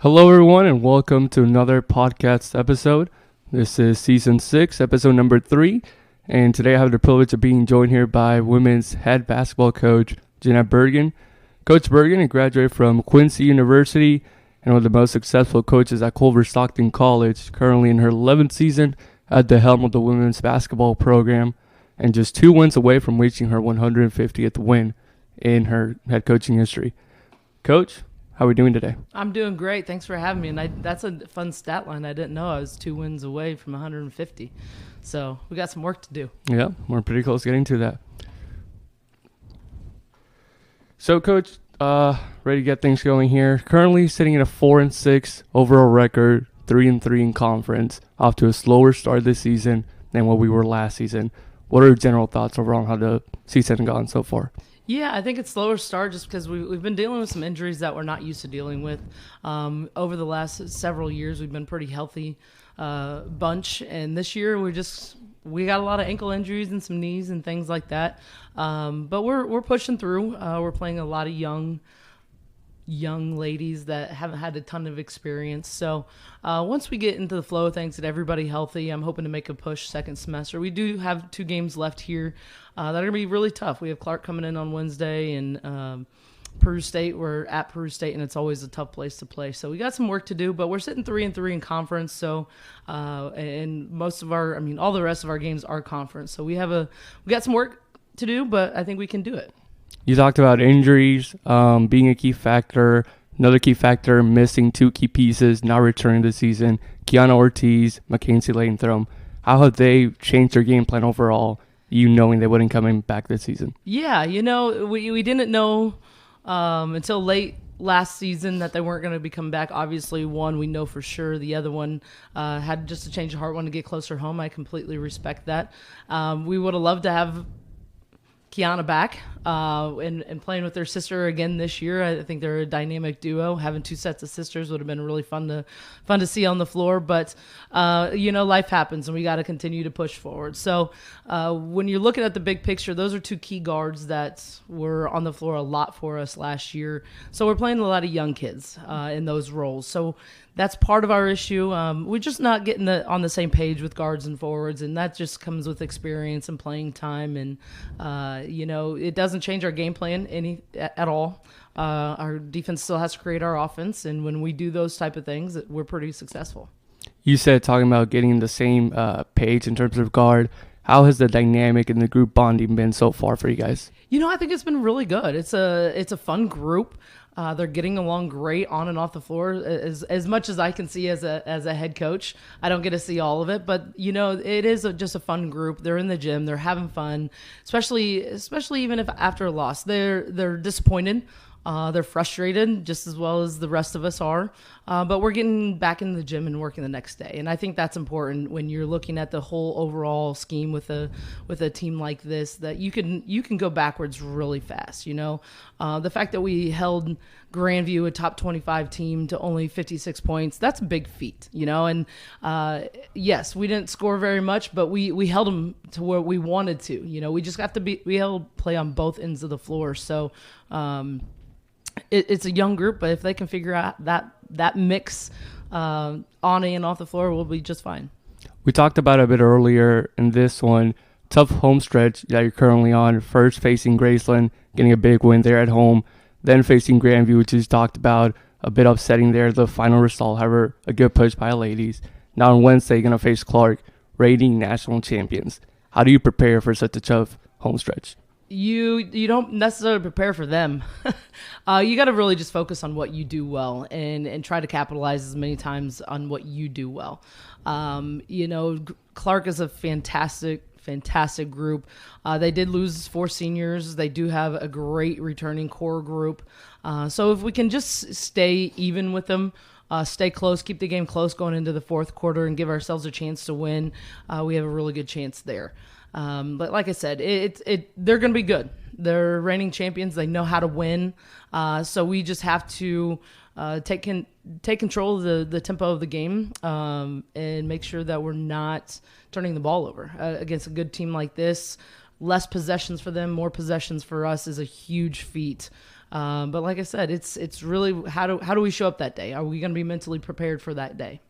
Hello, everyone, and welcome to another PodCats episode. This is Season 6, Episode number 3, and today I have the privilege of being joined here by women's head basketball coach, Janette Burgin. Coach Burgin graduated from Quincy University and one of the most successful coaches at Culver Stockton College, currently in her 11th season at the helm of the women's basketball program, and just 2 wins away from reaching her 150th win in her head coaching history. Coach, how are we doing today? I'm doing great. Thanks for having me. And that's a fun stat line. I didn't know I was 2 wins away from 150. So we got some work to do. Yeah, we're pretty close getting to that. So, Coach, ready to get things going here. Currently sitting at a 4-6 overall record, 3-3 in conference, off to a slower start this season than what we were last season. What are your general thoughts overall on how the season has gone so far? Yeah, I think it's slower start just because we've been dealing with some injuries that we're not used to dealing with. Over the last several years, we've been pretty healthy bunch, and this year we got a lot of ankle injuries and some knees and things like that. But we're pushing through. We're playing a lot of young ladies that haven't had a ton of experience. So once we get into the flow of things, get everybody healthy, I'm hoping to make a push second semester. We do have 2 games left here that are going to be really tough. We have Clark coming in on Wednesday and Peru State. We're at Peru State, and it's always a tough place to play. So we got some work to do, but we're sitting 3-3 in conference. So and all the rest of our games are conference. So we got some work to do, but I think we can do it. You talked about injuries being a key factor. Another key factor, missing 2 key pieces, not returning this season. Kiana Ortiz, Mackenzie Latham. How have they changed their game plan overall, you knowing they wouldn't come back this season? Yeah, we didn't know until late last season that they weren't going to be coming back. Obviously, one we know for sure. The other one had just a change of heart, wanted to get closer home. I completely respect that. We would have loved to have Kiana back and playing with their sister again this year. I think they're a dynamic duo. Having 2 sets of sisters would have been really fun to see on the floor. But life happens, and we got to continue to push forward. So when you're looking at the big picture, those are 2 key guards that were on the floor a lot for us last year. So we're playing a lot of young kids in those roles. So that's part of our issue. We're just not getting on the same page with guards and forwards, and that just comes with experience and playing time. And it doesn't change our game plan at all. Our defense still has to create our offense, and when we do those type of things, we're pretty successful. You said talking about getting the same page in terms of guard. How has the dynamic and the group bonding been so far for you guys? I think it's been really good. It's a fun group. They're getting along great on and off the floor. As much as I can see as a head coach, I don't get to see all of it, but it is just a fun group. They're in the gym, they're having fun, especially even if after a loss, they're disappointed. They're frustrated just as well as the rest of us are, but we're getting back in the gym and working the next day. And I think that's important when you're looking at the whole overall scheme with a team like this, that you can go backwards really fast. The fact that we held Grandview, a top 25 team, to only 56 points, that's a big feat, and yes, we didn't score very much, but we held them to where we wanted to. We just have to we held play on both ends of the floor. So it's a young group, but if they can figure out that mix on and off the floor, we'll be just fine. We talked about it a bit earlier in this one. Tough home stretch that you're currently on. First facing Graceland, getting a big win there at home. Then facing Grandview, which is talked about, a bit upsetting there. The final result, however, a good push by the ladies. Now on Wednesday, you're going to face Clark, reigning national champions. How do you prepare for such a tough home stretch? You don't necessarily prepare for them. You got to really just focus on what you do well and try to capitalize as many times on what you do well. Clark is a fantastic group. They did lose 4 seniors. They do have a great returning core group. So if we can just stay even with them, stay close, keep the game close going into the 4th quarter, and give ourselves a chance to win, we have a really good chance there. But like I said, they're going to be good. They're reigning champions. They know how to win. So we just have to take control of the tempo of the game and make sure that we're not turning the ball over against a good team like this. Less possessions for them, more possessions for us is a huge feat. But like I said, it's really how do we show up that day? Are we going to be mentally prepared for that day?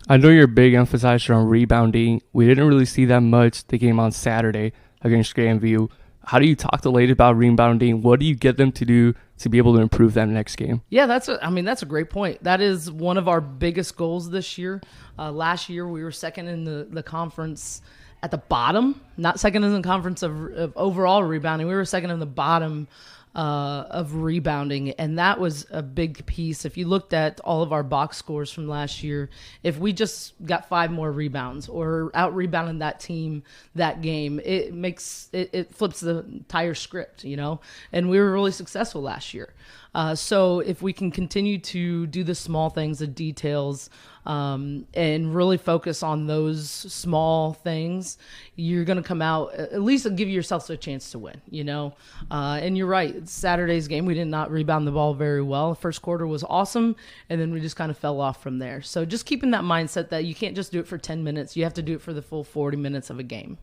I know you're a big emphasizer on rebounding. We didn't really see that much the game on Saturday against Grandview. How do you talk to ladies about rebounding? What do you get them to do to be able to improve that next game? Yeah, that's a great point. That is one of our biggest goals this year. Last year, we were second in the conference at the bottom, not second in the conference of overall rebounding. We were second in the bottom of rebounding, and that was a big piece. If you looked at all of our box scores from last year, if we just got 5 more rebounds or out rebounded that team that game, it flips the entire script, and we were really successful last year. So if we can continue to do the small things, the details, and really focus on those small things, you're going to come out, at least give yourself a chance to win, and you're right. Saturday's game, we did not rebound the ball very well. First quarter was awesome, and then we just kind of fell off from there. So just keeping that mindset that you can't just do it for 10 minutes. You have to do it for the full 40 minutes of a game.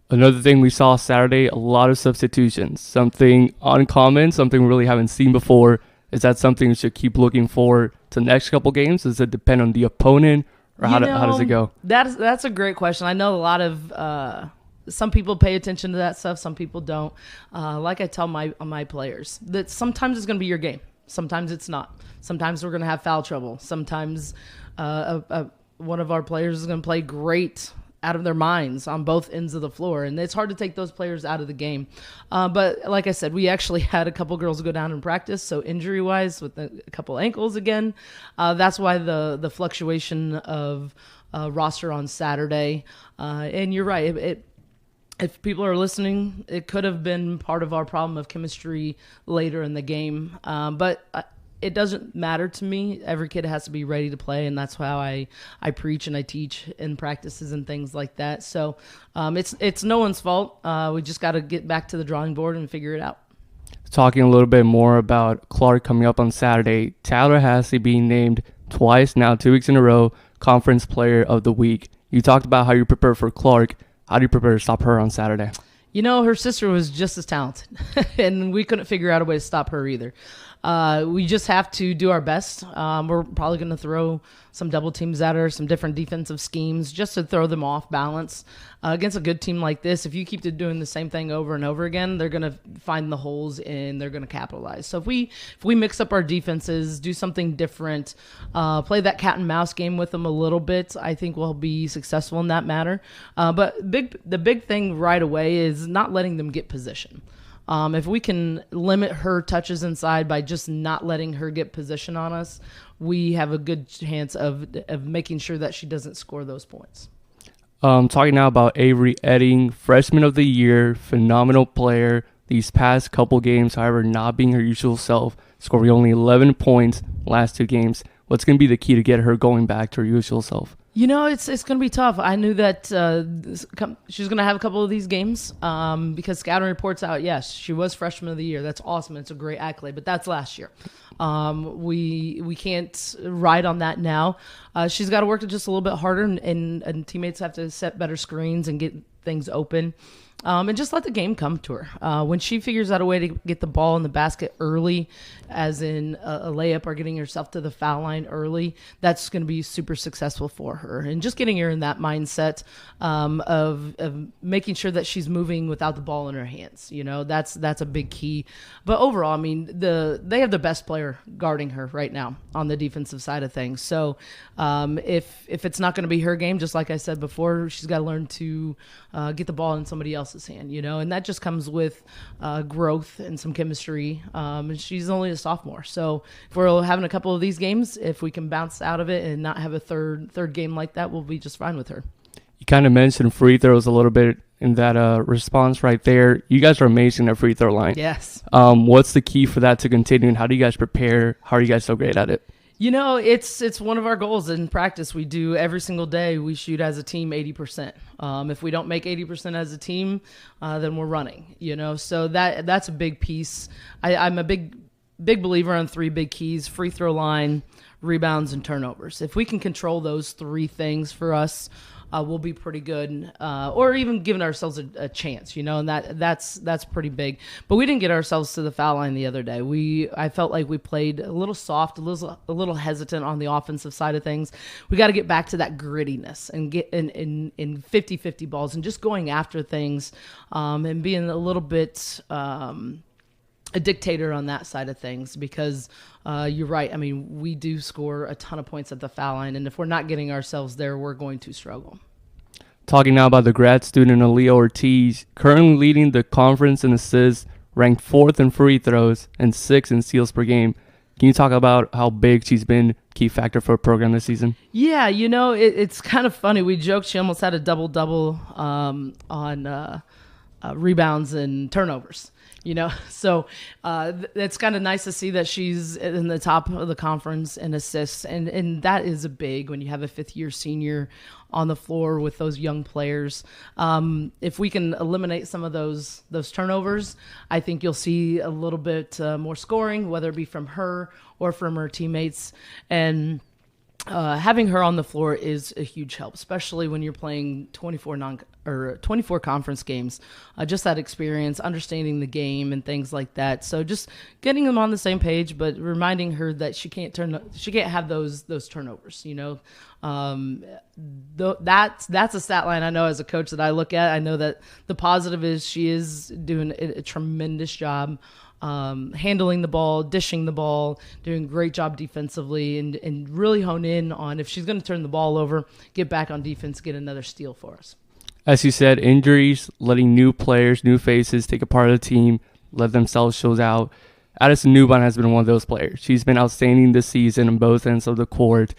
Another thing we saw Saturday, a lot of substitutions, something uncommon, something we really haven't seen before. Is that something we should keep looking for to the next couple games? Does it depend on the opponent, or how does it go? That's a great question. I know a lot of some people pay attention to that stuff. Some people don't. Like I tell my players, that sometimes it's going to be your game. Sometimes it's not. Sometimes we're going to have foul trouble. Sometimes one of our players is going to play great out of their minds on both ends of the floor, and it's hard to take those players out of the game. But like I said, we actually had a couple girls go down in practice, so injury-wise with a couple ankles again. That's why the fluctuation of roster on Saturday. And you're right, if people are listening, it could have been part of our problem of chemistry later in the game. But it doesn't matter to me. Every kid has to be ready to play, and that's how I preach and I teach in practices and things like that. So it's no one's fault. We just got to get back to the drawing board and figure it out. Talking a little bit more about Clark coming up on Saturday, Tallahassee being named twice now, 2 weeks in a row, Conference Player of the Week. You talked about how you prepare for Clark. How do you prepare to stop her on Saturday? Her sister was just as talented, and we couldn't figure out a way to stop her either. We just have to do our best. We're probably going to throw some double teams at her, some different defensive schemes, just to throw them off balance. Against a good team like this, if you keep doing the same thing over and over again, they're going to find the holes and they're going to capitalize. So if we mix up our defenses, do something different, play that cat and mouse game with them a little bit, I think we'll be successful in that matter. But the big thing right away is not letting them get position. If we can limit her touches inside by just not letting her get position on us, we have a good chance of making sure that she doesn't score those points. Talking now about Avery Edding, freshman of the year, phenomenal player. These past couple games, however, not being her usual self, scoring only 11 points last 2 games. What's going to be the key to get her going back to her usual self? It's going to be tough. I knew that she was going to have a couple of these games because scouting reports out, yes, she was freshman of the year. That's awesome. It's a great accolade, but that's last year. We can't ride on that now. She's got to work just a little bit harder, and teammates have to set better screens and get things open. And just let the game come to her. When she figures out a way to get the ball in the basket early, as in a layup or getting herself to the foul line early, that's going to be super successful for her. And just getting her in that mindset of making sure that she's moving without the ball in her hands. That's a big key. But overall, they have the best player guarding her right now on the defensive side of things. So if it's not going to be her game, just like I said before, she's got to learn to get the ball in somebody else's hand, and that just comes with growth and some chemistry. And she's only a sophomore, so if we're having a couple of these games, if we can bounce out of it and not have a third game like that, we'll be just fine with her. You kind of mentioned free throws a little bit in that response right there. You guys are amazing at free throw line. Yes. What's the key for that to continue, and how do you guys prepare? How are you guys so great at it? It's one of our goals in practice. We do every single day. We shoot as a team 80%. If we don't make 80% as a team, then we're running. So that's a big piece. I'm a big believer on 3 big keys: free throw line, rebounds, and turnovers. If we can control those three things for us, we'll be pretty good, or even giving ourselves a chance, and that's pretty big. But we didn't get ourselves to the foul line the other day. I felt like we played a little soft, a little hesitant on the offensive side of things. We got to get back to that grittiness and get in 50-50 balls and just going after things, and being a little bit a dictator on that side of things, because you're right. I mean, we do score a ton of points at the foul line, and if we're not getting ourselves there, we're going to struggle. Talking now about the grad student Aaliyah Ortiz, currently leading the conference in assists, ranked 4th in free throws, and 6th in steals per game. Can you talk about how big she's been, key factor for a program this season? Yeah, it's kind of funny. We joked she almost had a double-double on rebounds and turnovers. So it's kind of nice to see that she's in the top of the conference in assists, and that is a big when you have a fifth-year senior on the floor with those young players. If we can eliminate some of those turnovers, I think you'll see a little bit more scoring, whether it be from her or from her teammates. And having her on the floor is a huge help, especially when you're playing 24 conference games. Just that experience, understanding the game and things like that. So just getting them on the same page, but reminding her that she can't have those turnovers. That's a stat line I know as a coach that I look at. I know that the positive is she is doing a tremendous job. Handling the ball, dishing the ball, doing a great job defensively, and really hone in on if she's going to turn the ball over, get back on defense, get another steal for us. As you said, injuries, letting new players, new faces take a part of the team, let themselves show out. Addison Newbon has been one of those players. She's been outstanding this season on both ends of the court.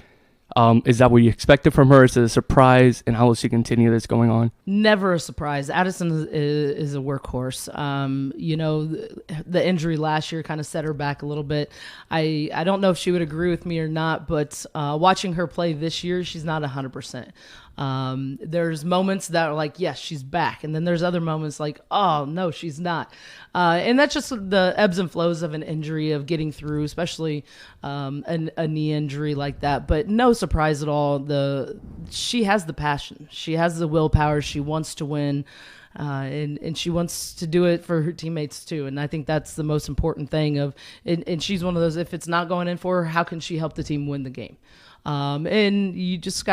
Is that what you expected from her? Is it a surprise? And how will she continue this going on? Never a surprise. Addison is a workhorse. The injury last year kind of set her back a little bit. I don't know if she would agree with me or not, but watching her play this year, she's not 100%. There's moments that are like, yes, she's back. And then there's other moments like, oh, no, she's not. And that's just the ebbs and flows of an injury, of getting through, especially a knee injury like that. But no surprise at all. She has the passion. She has the willpower. She wants to win. And she wants to do it for her teammates too. And I think that's the most important thing and she's one of those, if it's not going in for her, how can she help the team win the game? And you just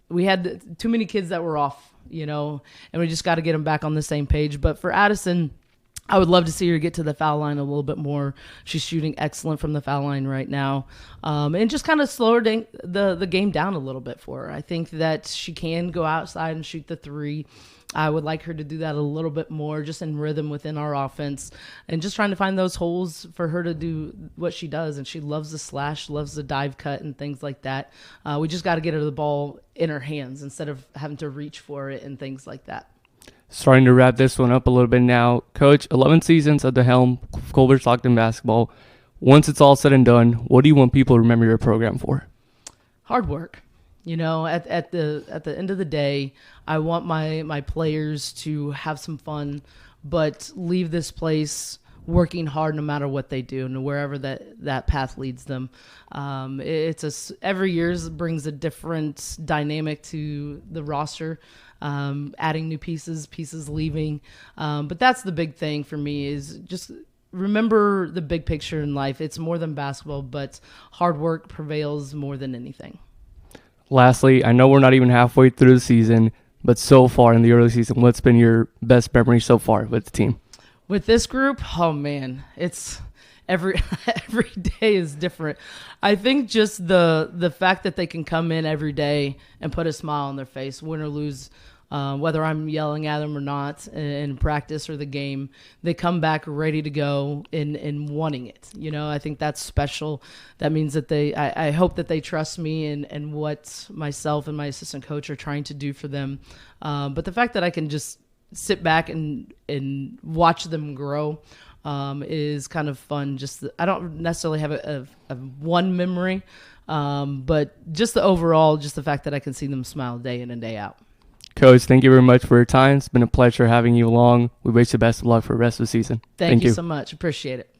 we had too many kids that were off, and we just got to get them back on the same page. But for Addison, I would love to see her get to the foul line a little bit more. She's shooting excellent from the foul line right now. And just kind of slow her the game down a little bit for her. I think that she can go outside and shoot the three. I would like her to do that a little bit more, just in rhythm within our offense, and just trying to find those holes for her to do what she does. And she loves the slash, loves the dive cut and things like that. We just got to get her the ball in her hands instead of having to reach for it and things like that. Starting to wrap this one up a little bit now. Coach, 11 seasons at the helm of Culver Stockton basketball. Once it's all said and done, what do you want people to remember your program for? Hard work. At the end of the day, I want my players to have some fun, but leave this place working hard no matter what they do and wherever that path leads them. Every year brings a different dynamic to the roster, adding new pieces leaving. But that's the big thing for me, is just remember the big picture in life. It's more than basketball, but hard work prevails more than anything. Lastly, I know we're not even halfway through the season, but so far in the early season, what's been your best memory so far with the team? With this group, oh man, it's every day is different. I think just the fact that they can come in every day and put a smile on their face, win or lose, whether I'm yelling at them or not in practice or the game, they come back ready to go and wanting it. I think that's special. That means that I hope that they trust me and what myself and my assistant coach are trying to do for them. But the fact that I can just sit back and watch them grow is kind of fun. I don't necessarily have a one memory, but just the fact that I can see them smile day in and day out. Coach, thank you very much for your time. It's been a pleasure having you along. We wish you best of luck for the rest of the season. Thank you so much. Appreciate it.